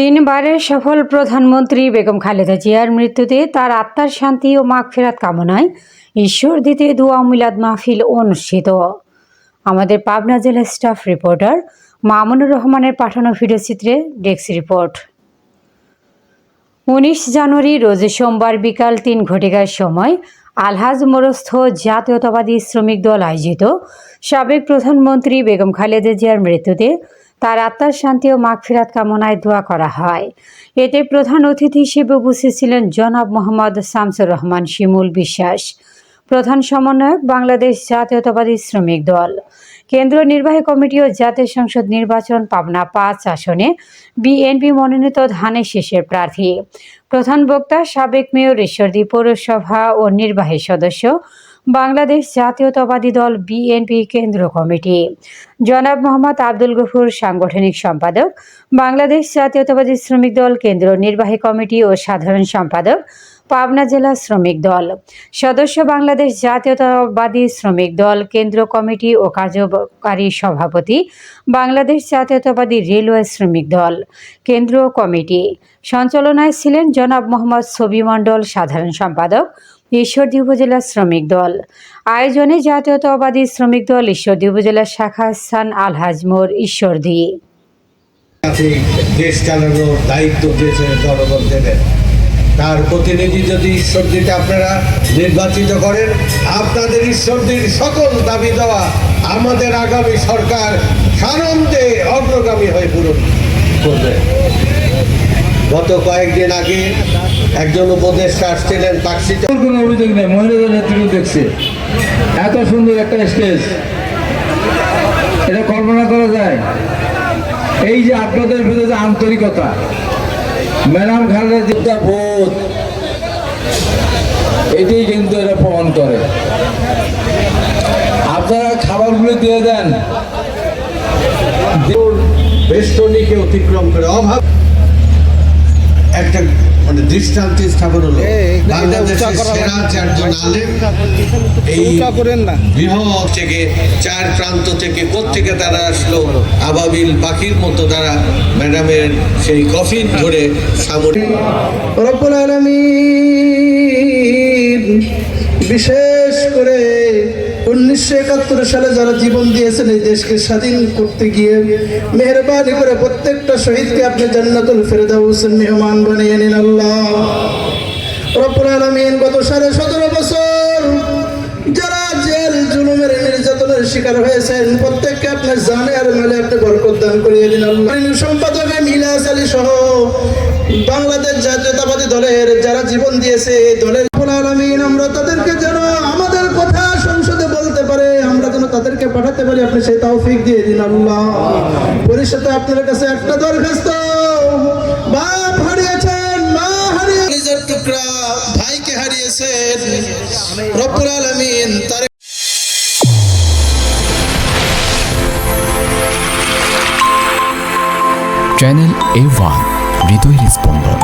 তিনবারের সফল প্রধানমন্ত্রী বেগম খালেদা জিয়ার মৃত্যুতে তার আত্মার শান্তি ও মাগফিরাত কামনায় ঈশ্বর দিতে দোয়া মিলাদ মাহফিল অনুষ্ঠিত। আমাদের পাবনা জেলার স্টাফ রিপোর্টার মামুনুর রহমানের পাঠানো ভিডিওচিত্রে ডেস্ক রিপোর্ট। 19 জানুয়ারি রোজ সোমবার বিকাল 3 ঘটিকার সময় আলহাজ মোরস্থ জাতীয়তাবাদী শ্রমিক দল আয়োজিত সাবেক প্রধানমন্ত্রী বেগম খালেদা জিয়ার মৃত্যুতে তার আত্মার শান্তি ও মাগফিরাত কামনায় দোয়া করা হয়। এতে প্রধান অতিথি হিসেবে উপস্থিত ছিলেন জনাব মোহাম্মদ শামসুর রহমান শিমুল বিশ্বাস, প্রধান সমন্বয়ক বাংলাদেশ জাতীয়তাবাদী শ্রমিক দল, কেন্দ্রীয় নির্বাহী কমিটি ও জাতীয় সংসদ নির্বাচন পাবনা 5 আসনে বিএনপি মনোনীত ধানের শীষের প্রার্থী। প্রধান বক্তা সাবেক মেয়র ঈশ্বরদী পৌরসভা ও নির্বাহী সদস্য বাংলাদেশ জাতীয়তাবাদী দল বিএনপি কেন্দ্র কমিটি, জনাব মোহাম্মদ আব্দুল গফুর সাংগঠনিক সম্পাদক বাংলাদেশ জাতীয়তাবাদী শ্রমিক দল কেন্দ্র নির্বাহী কমিটি ও সাধারণ সম্পাদক পাবনা জেলা শ্রমিক দল, সদস্য বাংলাদেশ জাতীয়তাবাদী শ্রমিক দল কেন্দ্র কমিটি ও কার্যকারী সভাপতি বাংলাদেশ জাতীয়তাবাদী রেলওয়ে শ্রমিক দল কেন্দ্র কমিটি। সঞ্চালনায় ছিলেন জনাব মোহাম্মদ ছবি মণ্ডল সাধারণ সম্পাদক ঈশ্বরদী উপজেলা শ্রমিক দল। আয়োজনে জাতীয়তাবাদী শ্রমিক দল ঈশ্বরদী উপজেলা শাখা স্থান আলহাজ মোর ঈশ্বরদী। দেশ চালানোর দায়িত্ব দিয়েছে জনগণ দেবেন, তার প্রতিনিধি যদি ঈশ্বরদীতে আপনারা নির্বাচিত করেন, আপনাদের ঈশ্বরদীর সকল দাবি দেওয়া আমাদের আগামী সরকার সানন্দে অগ্রগামী হয়ে পূরণ করবে। গত কয়েকদিন আগে একজন উপদেষ্টা আসছিলেন, কোনো অভিযোগ নেই, মহিলাদের নেতৃত্ব দেখছে এত সুন্দর একটা স্টেজ, এটা কল্পনা করা যায়? এই যে আপনাদের ভিতরে আন্তরিকতা, ম্যাডাম খালেদা জিয়া ভোট, এটাই কিন্তু এটা প্রমাণ করে। আপনারা খাবারগুলো দিয়ে দেন, বেষ্টনীকে অতিক্রম করে অভাব একটা দৃষ্টান্ত স্থাপন হলো। বাংলাদেশের সেরা চারজন আলেম এই বৃহৎ থেকে চার প্রান্ত থেকে কোত্থেকে তারা আসলো, আবাবিল পাখির মতো তারা ম্যাডামের সেই কফিন ধরে সামনে। রব্বুল আলামিন বিশেষ করে 1971 সালে যারা জীবন দিয়েছেন এই দেশকে স্বাধীন করতে গিয়ে, মেহরবানি করে প্রত্যেকটা শহীদকে আপনি জান্নাতুল ফেরদাউসের মেহমান বানিয়ে নিন আল্লাহ। রব্বুল আলামিন গত 17.5 বছর যারা জেল জুলুমের নির্যাতনের শিকার হয়েছেন প্রত্যেককে আপনার জানে আর মালে আপনি বরকত দান করিয়ে দিন আল্লাহ। সম্পাদক মিলাস আলী সহ বাংলাদেশ জাতীয়তাবাদী দলের যারা জীবন দিয়েছে এই দলের রব্বুল আলামিন আমরা তাদেরকে যেন আমাদের কথা সংসদে বলতে পারে, আমরা যেন তাদেরকে পাঠাতে পারি, আপনি সেই তৌফিক দিয়ে দিন আল্লাহ। পরিশেষে আপনার কাছে একটা দরখাস্ত, বাপ হারিয়েছেন, মা হারিয়েছেন, নিজের টুকরা ভাইকে হারিয়েছেন, রব্বুল আলামিন তার চ্যানেল A1 হৃদয়ের স্পন্দন।